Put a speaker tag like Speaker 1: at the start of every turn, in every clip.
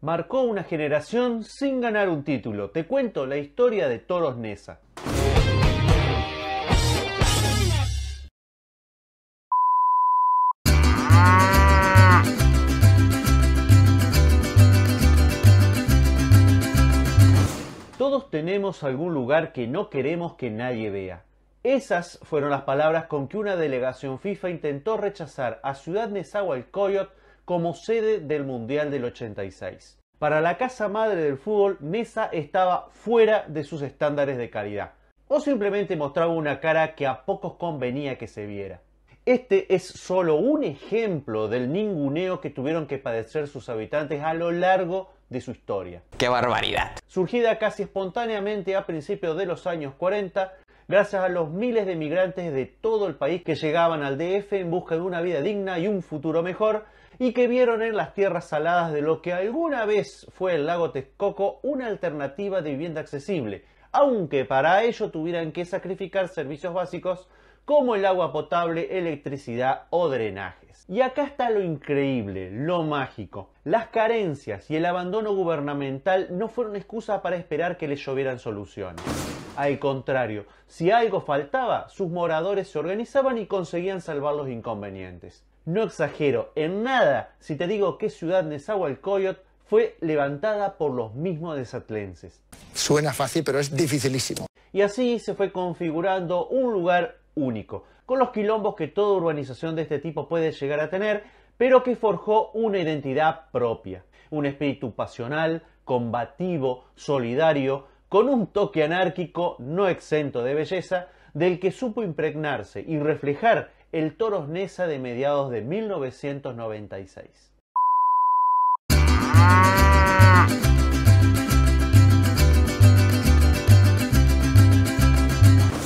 Speaker 1: Marcó una generación sin ganar un título. Te cuento la historia de Toros Neza. Todos tenemos algún lugar que no queremos que nadie vea. Esas fueron las palabras con que una delegación FIFA intentó rechazar a Ciudad Nezahualcóyotl como sede del Mundial del 86. Para la casa madre del fútbol, Neza estaba fuera de sus estándares de calidad, o simplemente mostraba una cara que a pocos convenía que se viera. Este es solo un ejemplo del ninguneo que tuvieron que padecer sus habitantes a lo largo de su historia.
Speaker 2: ¡Qué barbaridad!
Speaker 1: Surgida casi espontáneamente a principios de los años 40, gracias a los miles de migrantes de todo el país que llegaban al DF en busca de una vida digna y un futuro mejor, y que vieron en las tierras saladas de lo que alguna vez fue el lago Texcoco una alternativa de vivienda accesible, aunque para ello tuvieran que sacrificar servicios básicos como el agua potable, electricidad o drenajes. Y acá está lo increíble, lo mágico. Las carencias y el abandono gubernamental no fueron excusa para esperar que les llovieran soluciones. Al contrario, si algo faltaba, sus moradores se organizaban y conseguían salvar los inconvenientes. No exagero en nada si te digo que Ciudad Nezahualcóyotl fue levantada por los mismos desatlenses.
Speaker 3: Suena fácil, pero es dificilísimo.
Speaker 1: Y así se fue configurando un lugar único, con los quilombos que toda urbanización de este tipo puede llegar a tener, pero que forjó una identidad propia. Un espíritu pasional, combativo, solidario, con un toque anárquico no exento de belleza, del que supo impregnarse y reflejar el Toros Neza de mediados de 1996.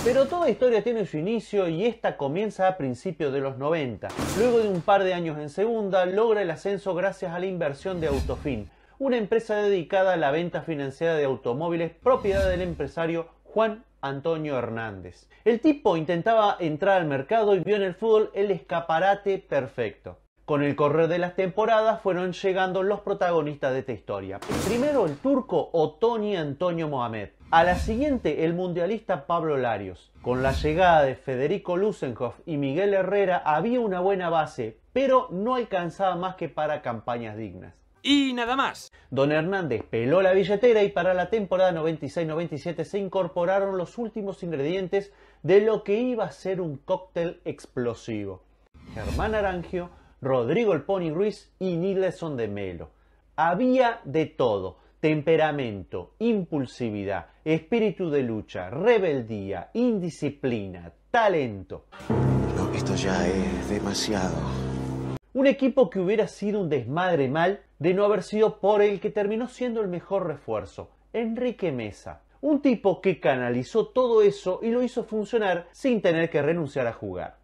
Speaker 1: Pero toda historia tiene su inicio y esta comienza a principios de los 90. Luego de un par de años en segunda, logra el ascenso gracias a la inversión de Autofin, una empresa dedicada a la venta financiera de automóviles propiedad del empresario Juan Antonio Hernández. El tipo intentaba entrar al mercado y vio en el fútbol el escaparate perfecto. Con el correr de las temporadas fueron llegando los protagonistas de esta historia. Primero el turco Othoni Antonio Mohamed. A la siguiente el mundialista Pablo Larios. Con la llegada de Federico Lusenhoff y Miguel Herrera había una buena base, pero no alcanzaba más que para campañas dignas.
Speaker 4: Y nada más.
Speaker 1: Don Hernández peló la billetera y para la temporada 96-97 se incorporaron los últimos ingredientes de lo que iba a ser un cóctel explosivo. Germán Arangio, Rodrigo El Pony Ruiz y Nilson de Melo. Había de todo: temperamento, impulsividad, espíritu de lucha, rebeldía, indisciplina, talento.
Speaker 5: No, esto ya es demasiado.
Speaker 1: Un equipo que hubiera sido un desmadre mal de no haber sido por el que terminó siendo el mejor refuerzo, Enrique Meza. Un tipo que canalizó todo eso y lo hizo funcionar sin tener que renunciar a jugar.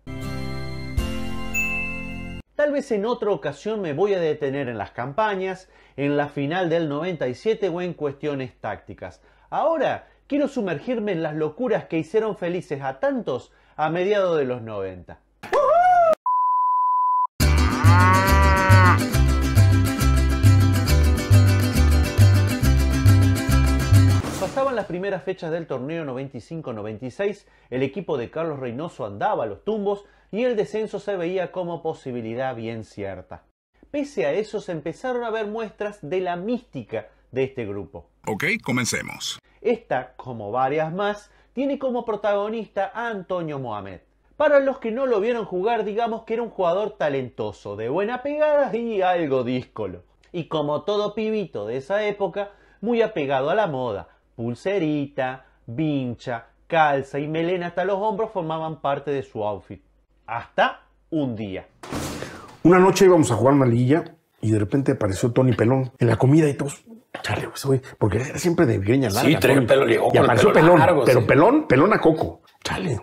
Speaker 1: Tal vez en otra ocasión me voy a detener en las campañas, en la final del 97 o en cuestiones tácticas. Ahora quiero sumergirme en las locuras que hicieron felices a tantos a mediados de los 90. Pasaban las primeras fechas del torneo 95-96, el equipo de Carlos Reynoso andaba a los tumbos y el descenso se veía como posibilidad bien cierta. Pese a eso se empezaron a ver muestras de la mística de este grupo.
Speaker 6: Ok, comencemos.
Speaker 1: Esta, como varias más, tiene como protagonista a Antonio Mohamed. Para los que no lo vieron jugar, digamos que era un jugador talentoso, de buena pegada y algo díscolo. Y como todo pibito de esa época, muy apegado a la moda. Pulserita, vincha, calza y melena hasta los hombros formaban parte de su outfit. Hasta un día.
Speaker 7: Una noche íbamos a jugar una liguilla y de repente apareció Tony Pelón en la comida y todos, chale, güey, porque era siempre de greña larga.
Speaker 3: Sí, trae el pelo, llegó
Speaker 7: y
Speaker 3: con
Speaker 7: apareció
Speaker 3: el pelo
Speaker 7: Pelón,
Speaker 3: largo,
Speaker 7: pero
Speaker 3: sí.
Speaker 7: pelón a coco. Chale.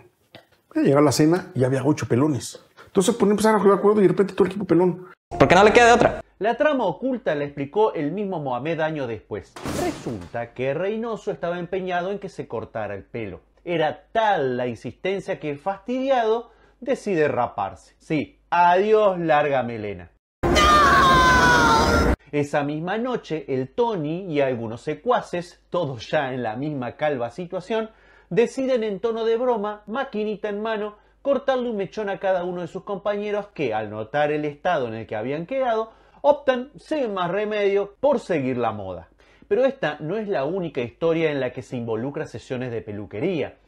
Speaker 7: Llegó a la cena y había 8 pelones. Entonces empezaron a jugar acuerdo y de repente todo el equipo pelón.
Speaker 2: ¿Por qué no le queda de otra?
Speaker 1: La trama oculta la explicó el mismo Mohamed años después. Resulta que Reynoso estaba empeñado en que se cortara el pelo. Era tal la insistencia que, fastidiado, decide raparse. Sí, adiós larga melena. ¡No! Esa misma noche, el Tony y algunos secuaces, todos ya en la misma calva situación, deciden en tono de broma, maquinita en mano, cortarle un mechón a cada uno de sus compañeros que, al notar el estado en el que habían quedado, optan, sin más remedio, por seguir la moda. Pero esta no es la única historia en la que se involucra sesiones de peluquería.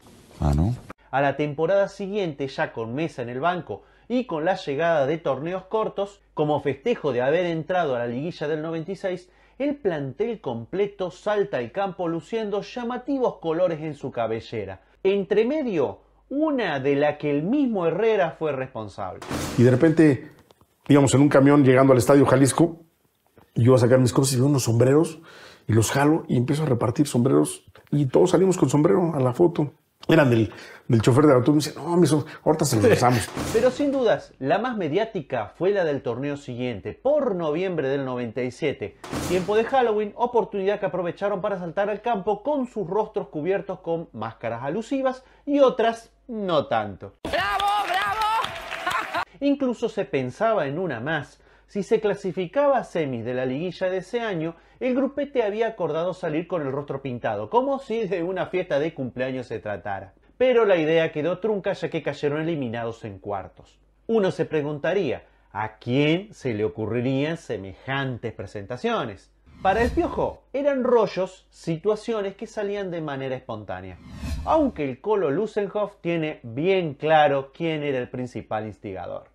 Speaker 5: Ah, ¿no?
Speaker 1: A la temporada siguiente, ya con Mesa en el banco y con la llegada de torneos cortos, como festejo de haber entrado a la liguilla del 96, el plantel completo salta al campo luciendo llamativos colores en su cabellera. Entre medio, una de la que el mismo Herrera fue responsable.
Speaker 7: Y de repente íbamos en un camión llegando al Estadio Jalisco, y yo iba a sacar mis cosas y veo unos sombreros y los jalo y empiezo a repartir sombreros y todos salimos con sombrero a la foto. Eran del chofer del autobús. Me dice, no, ahorita se los besamos.
Speaker 1: Pero sin dudas, la más mediática fue la del torneo siguiente, por noviembre del 97. Tiempo de Halloween, oportunidad que aprovecharon para saltar al campo con sus rostros cubiertos con máscaras alusivas y otras no tanto.
Speaker 2: ¡Bravo, bravo!
Speaker 1: Incluso se pensaba en una más. Si se clasificaba a semis de la liguilla de ese año, el grupete había acordado salir con el rostro pintado, como si de una fiesta de cumpleaños se tratara. Pero la idea quedó trunca ya que cayeron eliminados en cuartos. Uno se preguntaría, ¿a quién se le ocurrirían semejantes presentaciones? Para el Piojo, eran rollos, situaciones que salían de manera espontánea. Aunque el Colo Lusenhoff tiene bien claro quién era el principal instigador.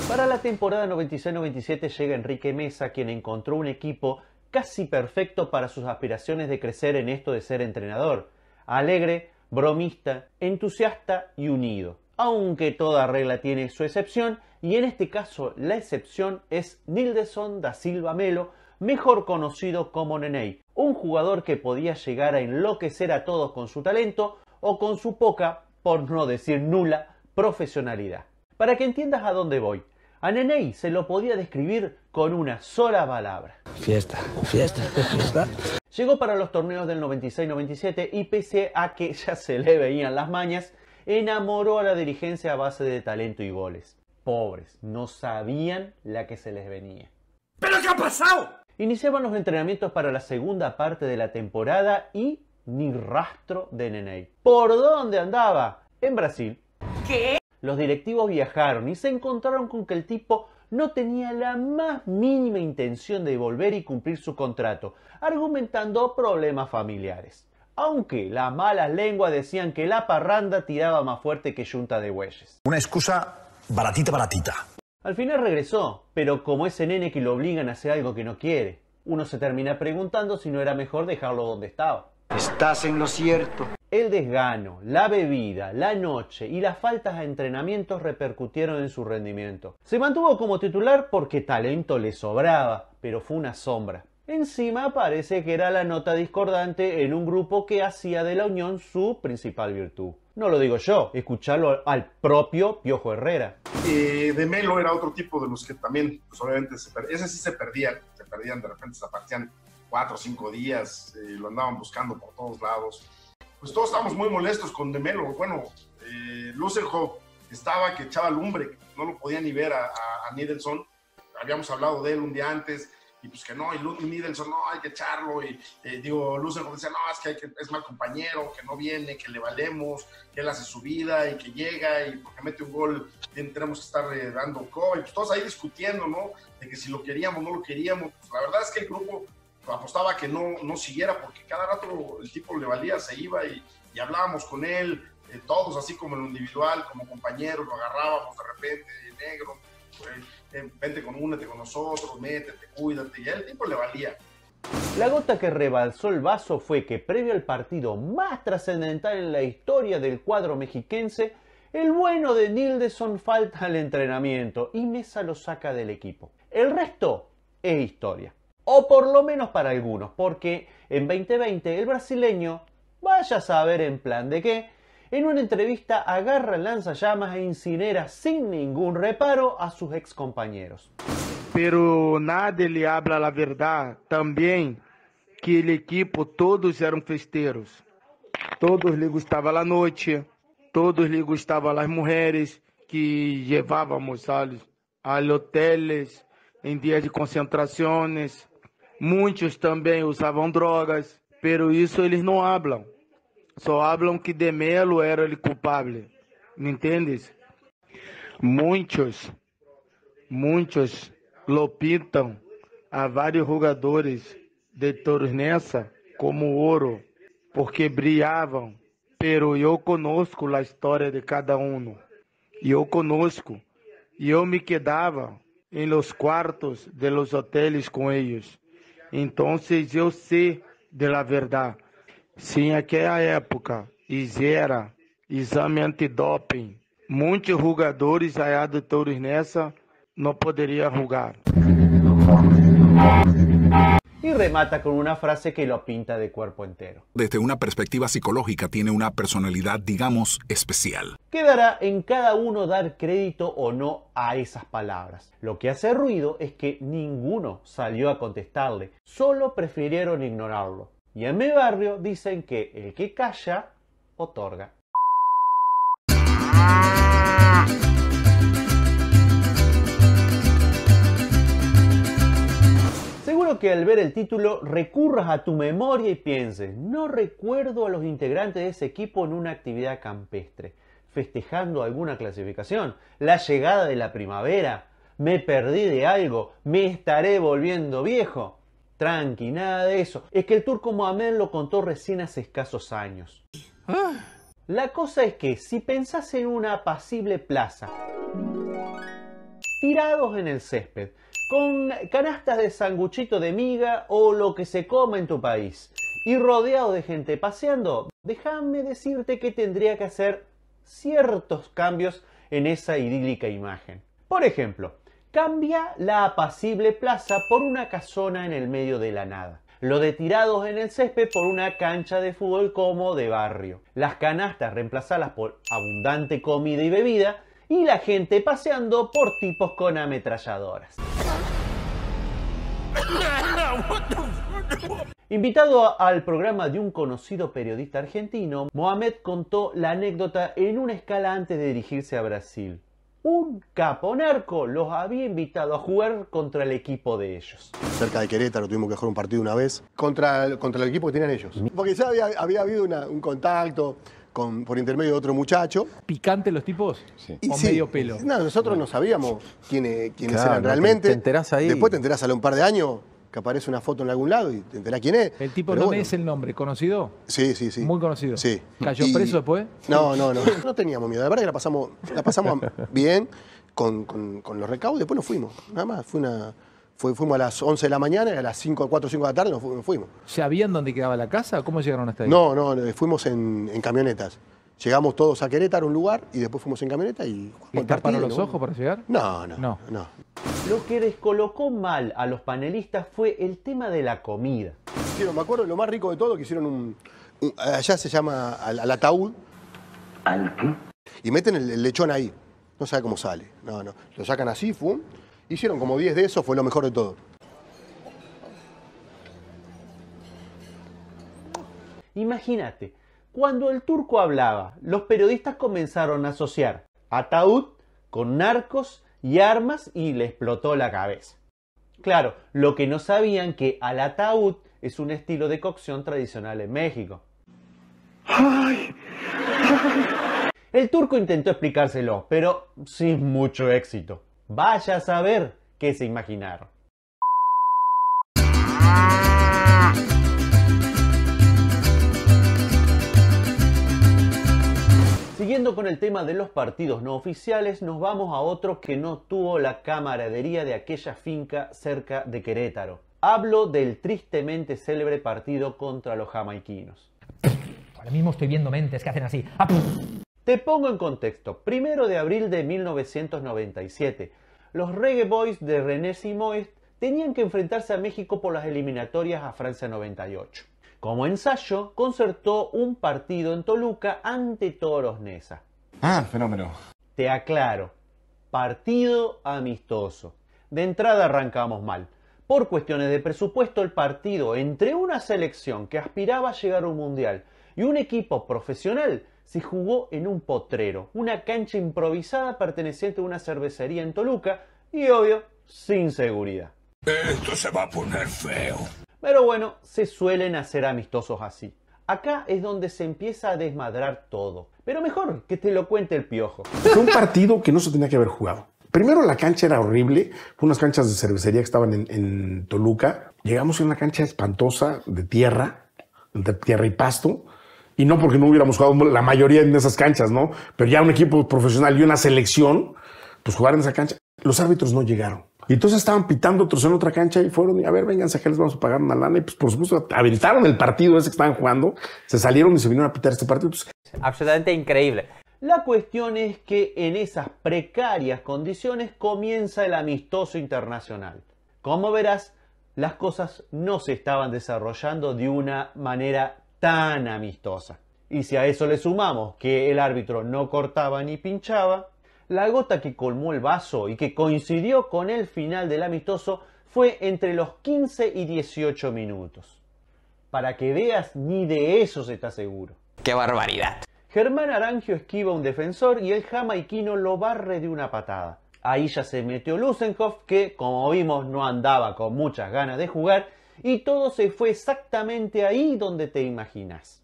Speaker 1: Para la temporada 96-97 llega Enrique Mesa, quien encontró un equipo casi perfecto para sus aspiraciones de crecer en esto de ser entrenador. Alegre, bromista, entusiasta y unido. Aunque toda regla tiene su excepción, y en este caso la excepción es Nildeson da Silva Melo, mejor conocido como Neney, un jugador que podía llegar a enloquecer a todos con su talento o con su poca, por no decir nula, profesionalidad. Para que entiendas a dónde voy, a Neney se lo podía describir con una sola palabra.
Speaker 3: Fiesta, fiesta, fiesta.
Speaker 1: Llegó para los torneos del 96-97 y pese a que ya se le veían las mañas, enamoró a la dirigencia a base de talento y goles. Pobres, no sabían la que se les venía.
Speaker 7: ¿Pero qué ha pasado?
Speaker 1: Iniciaban los entrenamientos para la segunda parte de la temporada y ni rastro de Neney. ¿Por dónde andaba? En Brasil.
Speaker 2: ¿Qué?
Speaker 1: Los directivos viajaron y se encontraron con que el tipo no tenía la más mínima intención de volver y cumplir su contrato, argumentando problemas familiares. Aunque las malas lenguas decían que la parranda tiraba más fuerte que yunta de bueyes.
Speaker 3: Una excusa baratita, baratita.
Speaker 1: Al final regresó, pero como ese nene que lo obligan a hacer algo que no quiere, uno se termina preguntando si no era mejor dejarlo donde estaba.
Speaker 5: Estás en lo cierto.
Speaker 1: El desgano, la bebida, la noche y las faltas a entrenamientos repercutieron en su rendimiento. Se mantuvo como titular porque talento le sobraba, pero fue una sombra. Encima parece que era la nota discordante en un grupo que hacía de la unión su principal virtud. No lo digo yo, escucharlo al propio Piojo Herrera.
Speaker 7: De Melo era otro tipo de los que también, pues obviamente, ese sí se perdían de repente, se aparecían 4 o 5 días, lo andaban buscando por todos lados. Pues todos estábamos muy molestos con De Melo. Bueno, Lusenhoff estaba que echaba lumbre, no lo podía ni ver a Nildeson. Habíamos hablado de él un día antes, y pues que no, y Nildeson, no, hay que echarlo, y Lusenhoff decía, no, es que es mal compañero, que no viene, que le valemos, que él hace su vida, y que llega, y porque mete un gol, tenemos que estar dando y pues todos ahí discutiendo, ¿no? De que si lo queríamos, no lo queríamos. Pues la verdad es que el grupo apostaba que no siguiera, porque cada rato el tipo le valía, se iba, y hablábamos con él, todos así como en lo individual, como compañeros, lo agarrábamos de repente, negro, vente únete con nosotros, métete, cuídate, y a el tipo le valía.
Speaker 1: La gota que rebalsó el vaso fue que previo al partido más trascendental en la historia del cuadro mexiquense, el bueno de Nildeson falta al entrenamiento y Mesa lo saca del equipo. El resto es historia. O por lo menos para algunos, porque en 2020 el brasileño, vaya a saber en plan de qué, en una entrevista agarra el lanzallamas e incinera sin ningún reparo a sus ex compañeros.
Speaker 4: Pero nadie le habla la verdad también, que el equipo todos eran festeiros. Todos les gustaba la noche, todos les gustaban las mujeres que llevábamos a hoteles en días de concentraciones. Muchos también usaban drogas, pero eso ellos no hablan. Só hablan que de Melo era el culpable. ¿Me entiendes? Muchos lo pintan a varios jugadores de Toros como oro, porque brillaban. Pero yo conozco la historia de cada uno. Yo conozco. Yo me quedaba en los cuartos de los hoteles con ellos. Entonces yo sé de la verdad. Si en aquella época hiciera exame antidoping, muchos jugadores allá de Toros no podrían jugar.
Speaker 1: Y remata con una frase que lo pinta de cuerpo entero.
Speaker 6: Desde una perspectiva psicológica tiene una personalidad, digamos, especial.
Speaker 1: Quedará en cada uno dar crédito o no a esas palabras. Lo que hace ruido es que ninguno salió a contestarle, solo prefirieron ignorarlo. Y en mi barrio dicen que el que calla, otorga. Seguro que al ver el título recurras a tu memoria y pienses, no recuerdo a los integrantes de ese equipo en una actividad campestre, festejando alguna clasificación, la llegada de la primavera, me perdí de algo, me estaré volviendo viejo. Tranqui, nada de eso. Es que el turco Mohamed lo contó recién hace escasos años. La cosa es que si pensás en una apacible plaza, tirados en el césped, con canastas de sanguchito de miga o lo que se coma en tu país, y rodeado de gente paseando, déjame decirte que tendría que hacer ciertos cambios en esa idílica imagen. Por ejemplo, cambia la apacible plaza por una casona en el medio de la nada. Lo de tirados en el césped por una cancha de fútbol como de barrio. Las canastas reemplazadas por abundante comida y bebida. Y la gente paseando por tipos con ametralladoras. Invitado al programa de un conocido periodista argentino, Mohamed contó la anécdota en una escala antes de dirigirse a Brasil. Un capo narco los había invitado a jugar contra el equipo de ellos.
Speaker 8: Cerca de Querétaro tuvimos que jugar un partido una vez contra el equipo que tenían ellos. Porque ya había habido un contacto por intermedio de otro muchacho.
Speaker 9: ¿Picante los tipos? Sí. ¿O sí, medio pelo?
Speaker 8: No, nosotros no sabíamos quiénes eran realmente.
Speaker 10: Te enterás ahí.
Speaker 8: Después te enterás a un par de años que aparece una foto en algún lado y te enterás quién es.
Speaker 9: ¿El tipo no me dice el nombre? ¿Conocido?
Speaker 8: Sí.
Speaker 9: Muy conocido.
Speaker 8: Sí.
Speaker 9: ¿Cayó preso después?
Speaker 8: No. No teníamos miedo. La verdad que la pasamos bien con los recaudos. Después nos fuimos. Nada más. Fuimos a las 11 de la mañana y a las 4 o 5 de la tarde nos fuimos.
Speaker 9: ¿Sabían dónde quedaba la casa? ¿Cómo llegaron hasta ahí?
Speaker 8: No, fuimos en camionetas. Llegamos todos a Querétaro, un lugar, y después fuimos en camioneta y...
Speaker 9: ¿Les taparon los ojos para llegar?
Speaker 8: No.
Speaker 1: Lo que descolocó mal a los panelistas fue el tema de la comida.
Speaker 8: Me acuerdo, lo más rico de todo, que hicieron allá se llama al ataúd.
Speaker 5: ¿Al qué?
Speaker 8: Y meten el lechón ahí. No sabe cómo sale. No. Lo sacan así, ¡fum! Hicieron como 10 de esos, fue lo mejor de todo.
Speaker 1: Imagínate, cuando el turco hablaba, los periodistas comenzaron a asociar ataúd con narcos y armas y le explotó la cabeza. Claro, lo que no sabían que al ataúd es un estilo de cocción tradicional en México. El turco intentó explicárselo, pero sin mucho éxito. Vaya a saber qué se imaginaron. Siguiendo con el tema de los partidos no oficiales, nos vamos a otro que no tuvo la camaradería de aquella finca cerca de Querétaro. Hablo del tristemente célebre partido contra los jamaiquinos.
Speaker 11: Ahora mismo estoy viendo mentes que hacen así.
Speaker 1: Te pongo en contexto. 1 de abril de 1997, los Reggae Boys de René Simoes tenían que enfrentarse a México por las eliminatorias a Francia 98. Como ensayo, concertó un partido en Toluca ante Toros Neza.
Speaker 12: Fenómeno.
Speaker 1: Te aclaro, partido amistoso. De entrada arrancamos mal. Por cuestiones de presupuesto, el partido entre una selección que aspiraba a llegar a un mundial y un equipo profesional se jugó en un potrero, una cancha improvisada perteneciente a una cervecería en Toluca y, obvio, sin seguridad.
Speaker 3: Esto se va a poner feo.
Speaker 1: Pero bueno, se suelen hacer amistosos así. Acá es donde se empieza a desmadrar todo. Pero mejor que te lo cuente el Piojo.
Speaker 10: Fue un partido que no se tenía que haber jugado. Primero la cancha era horrible, fue unas canchas de cervecería que estaban en Toluca. Llegamos a una cancha espantosa de tierra y pasto. Y no porque no hubiéramos jugado la mayoría en esas canchas, ¿no? Pero ya un equipo profesional y una selección, pues jugar en esa cancha. Los árbitros no llegaron. Y entonces estaban pitando otros en otra cancha y fueron, y a ver, vénganse acá, les vamos a pagar una lana. Y pues por supuesto, aventaron el partido ese que estaban jugando, se salieron y se vinieron a pitar este partido. Entonces,
Speaker 12: absolutamente increíble.
Speaker 1: La cuestión es que en esas precarias condiciones comienza el amistoso internacional. Como verás, las cosas no se estaban desarrollando de una manera tan amistosa. Y si a eso le sumamos que el árbitro no cortaba ni pinchaba, la gota que colmó el vaso y que coincidió con el final del amistoso fue entre los 15 y 18 minutos. Para que veas, ni de eso se está seguro.
Speaker 12: ¡Qué barbaridad!
Speaker 1: Germán Arangio esquiva a un defensor y el jamaiquino lo barre de una patada. Ahí ya se metió Lusenkopf, que como vimos no andaba con muchas ganas de jugar, y todo se fue exactamente ahí donde te imaginas.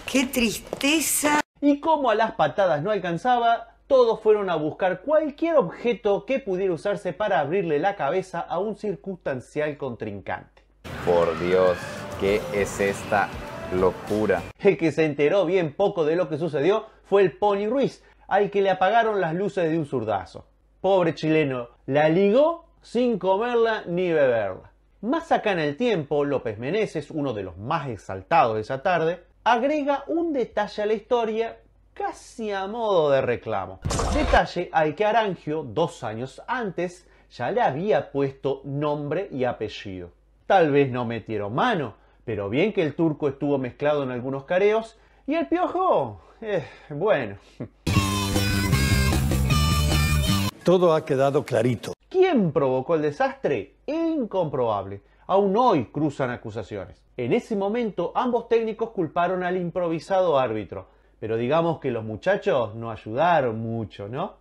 Speaker 2: ¡Qué tristeza!
Speaker 1: Y como a las patadas no alcanzaba, todos fueron a buscar cualquier objeto que pudiera usarse para abrirle la cabeza a un circunstancial contrincante.
Speaker 12: Por Dios, ¿qué es esta locura?
Speaker 1: El que se enteró bien poco de lo que sucedió fue el Pony Ruiz, al que le apagaron las luces de un zurdazo. Pobre chileno, la ligó sin comerla ni beberla. Más acá en el tiempo, López Meneses, uno de los más exaltados de esa tarde, agrega un detalle a la historia casi a modo de reclamo. Detalle al que Arangio, 2 años antes, ya le había puesto nombre y apellido. Tal vez no metieron mano, pero bien que el turco estuvo mezclado en algunos careos y el Piojo, bueno.
Speaker 3: Todo ha quedado clarito.
Speaker 1: ¿Quién provocó el desastre? Incomprobable. Aún hoy cruzan acusaciones. En ese momento ambos técnicos culparon al improvisado árbitro, pero digamos que los muchachos no ayudaron mucho, ¿no?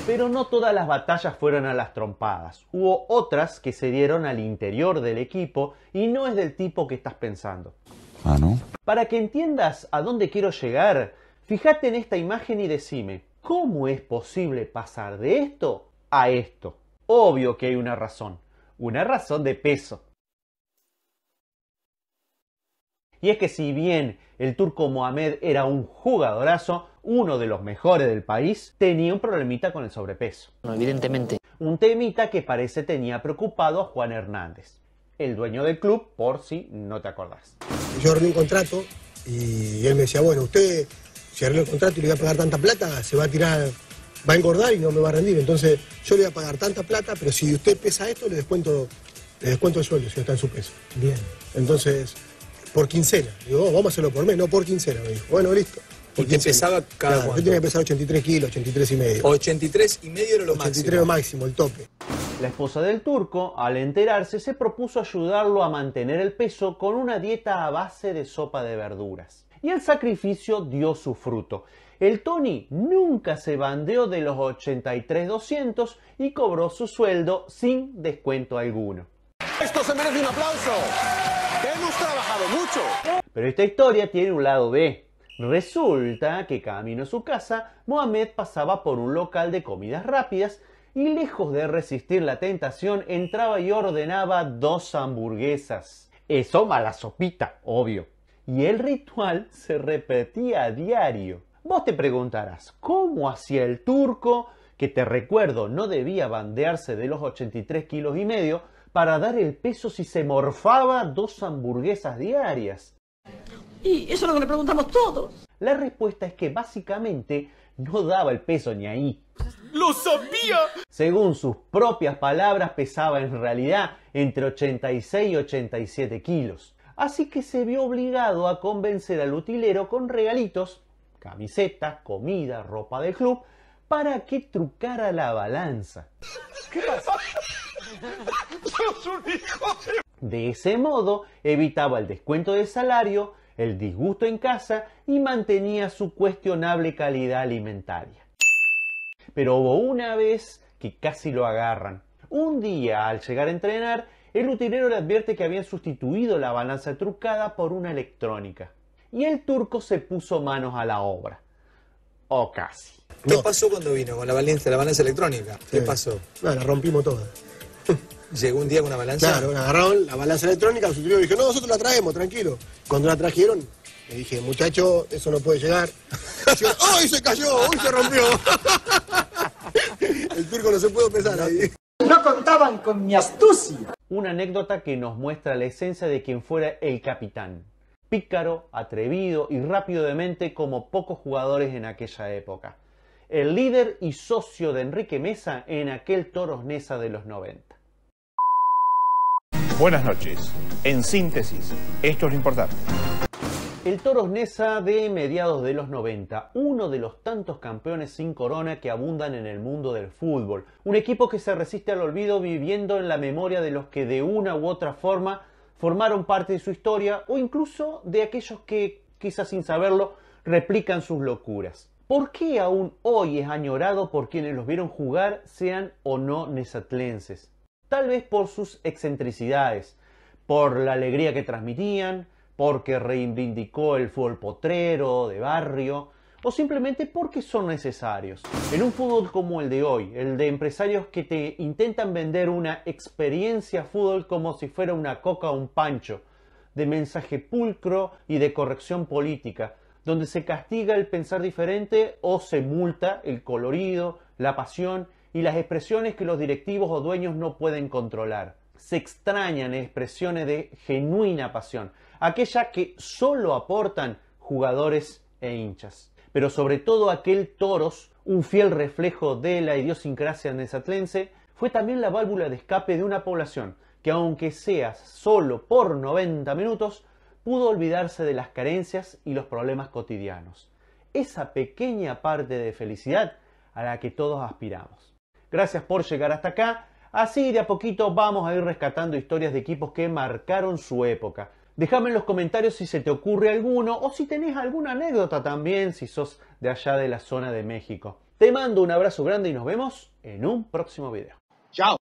Speaker 1: Pero no todas las batallas fueron a las trompadas. Hubo otras que se dieron al interior del equipo y no es del tipo que estás pensando.
Speaker 5: Ah, ¿no?
Speaker 1: Para que entiendas a dónde quiero llegar, fíjate en esta imagen y decime, ¿cómo es posible pasar de esto a esto? Obvio que hay una razón de peso. Y es que si bien el turco Mohamed era un jugadorazo, uno de los mejores del país, tenía un problemita con el sobrepeso.
Speaker 13: Evidentemente.
Speaker 1: Un temita que parece tenía preocupado a Juan Hernández, el dueño del club, por si no te acordás.
Speaker 8: Yo arreglé un contrato y él me decía, bueno, usted, si arregló el contrato y le voy a pagar tanta plata, se va a tirar, va a engordar y no me va a rendir. Entonces yo le voy a pagar tanta plata, pero si usted pesa esto, le descuento el sueldo, si no está en su peso. Bien. Entonces, por quincena. Digo, vamos a hacerlo por mes, no por quincena, me dijo. Bueno, listo.
Speaker 14: ¿Y te pesaba cada
Speaker 8: cuánto? Yo tenía que pesar 83 kilos, 83 y medio.
Speaker 14: 83 y medio era lo máximo.
Speaker 8: 83 lo máximo, el tope.
Speaker 1: La esposa del turco, al enterarse, se propuso ayudarlo a mantener el peso con una dieta a base de sopa de verduras. Y el sacrificio dio su fruto. El Tony nunca se bandeó de los 83.200 y cobró su sueldo sin descuento alguno.
Speaker 15: Esto se merece un aplauso. Hemos trabajado mucho.
Speaker 1: Pero esta historia tiene un lado B. Resulta que camino a su casa, Mohamed pasaba por un local de comidas rápidas y lejos de resistir la tentación entraba y ordenaba 2 hamburguesas. Eso mala sopita, obvio. Y el ritual se repetía a diario. Vos te preguntarás, ¿cómo hacía el turco, que te recuerdo no debía bandearse de los 83 kilos y medio, para dar el peso si se morfaba 2 hamburguesas diarias?
Speaker 2: Y eso es lo que le preguntamos todos.
Speaker 1: La respuesta es que básicamente no daba el peso ni ahí.
Speaker 15: ¡Lo sabía!
Speaker 1: Según sus propias palabras, pesaba en realidad entre 86 y 87 kilos. Así que se vio obligado a convencer al utilero con regalitos camisetas, comida, ropa del club, para que trucara la balanza.
Speaker 15: ¿Qué pasa? ¡Sos un hijo de...
Speaker 1: De ese modo, evitaba el descuento de salario, el disgusto en casa y mantenía su cuestionable calidad alimentaria. Pero hubo una vez que casi lo agarran. Un día, al llegar a entrenar, el utilero le advierte que habían sustituido la balanza trucada por una electrónica. Y el turco se puso manos a la obra. O casi.
Speaker 14: ¿Qué pasó cuando vino con la balanza electrónica? ¿Qué pasó?
Speaker 8: No, la rompimos toda.
Speaker 14: Llegó un día con una balanza.
Speaker 8: Claro, agarraron la balanza electrónica, el sustituto dije, no, nosotros la traemos, tranquilo. Cuando la trajeron, le dije, muchacho, eso no puede llegar. ¡Ay, se cayó! ¡Uy, se rompió! El turco no se pudo pesar ahí.
Speaker 2: No contaban con mi astucia.
Speaker 1: Una anécdota que nos muestra la esencia de quien fuera el capitán. Pícaro, atrevido y rápido de mente como pocos jugadores en aquella época. El líder y socio de Enrique Meza en aquel Toros Neza de los 90.
Speaker 13: Buenas noches. En síntesis, esto es lo importante.
Speaker 1: El Toros Neza de mediados de los 90, uno de los tantos campeones sin corona que abundan en el mundo del fútbol. Un equipo que se resiste al olvido viviendo en la memoria de los que de una u otra forma formaron parte de su historia o incluso de aquellos que, quizás sin saberlo, replican sus locuras. ¿Por qué aún hoy es añorado por quienes los vieron jugar, sean o no nezatlenses? Tal vez por sus excentricidades, por la alegría que transmitían, porque reivindicó el fútbol potrero, de barrio, o simplemente porque son necesarios. En un fútbol como el de hoy, el de empresarios que te intentan vender una experiencia fútbol como si fuera una coca o un pancho, de mensaje pulcro y de corrección política, donde se castiga el pensar diferente o se multa el colorido, la pasión y las expresiones que los directivos o dueños no pueden controlar. Se extrañan expresiones de genuina pasión, aquella que solo aportan jugadores e hinchas. Pero sobre todo aquel Toros, un fiel reflejo de la idiosincrasia nezatlense, fue también la válvula de escape de una población que, aunque sea solo por 90 minutos, pudo olvidarse de las carencias y los problemas cotidianos. Esa pequeña parte de felicidad a la que todos aspiramos. Gracias por llegar hasta acá. Así de a poquito vamos a ir rescatando historias de equipos que marcaron su época. Déjame en los comentarios si se te ocurre alguno o si tenés alguna anécdota también si sos de allá de la zona de México. Te mando un abrazo grande y nos vemos en un próximo video.
Speaker 15: Chao.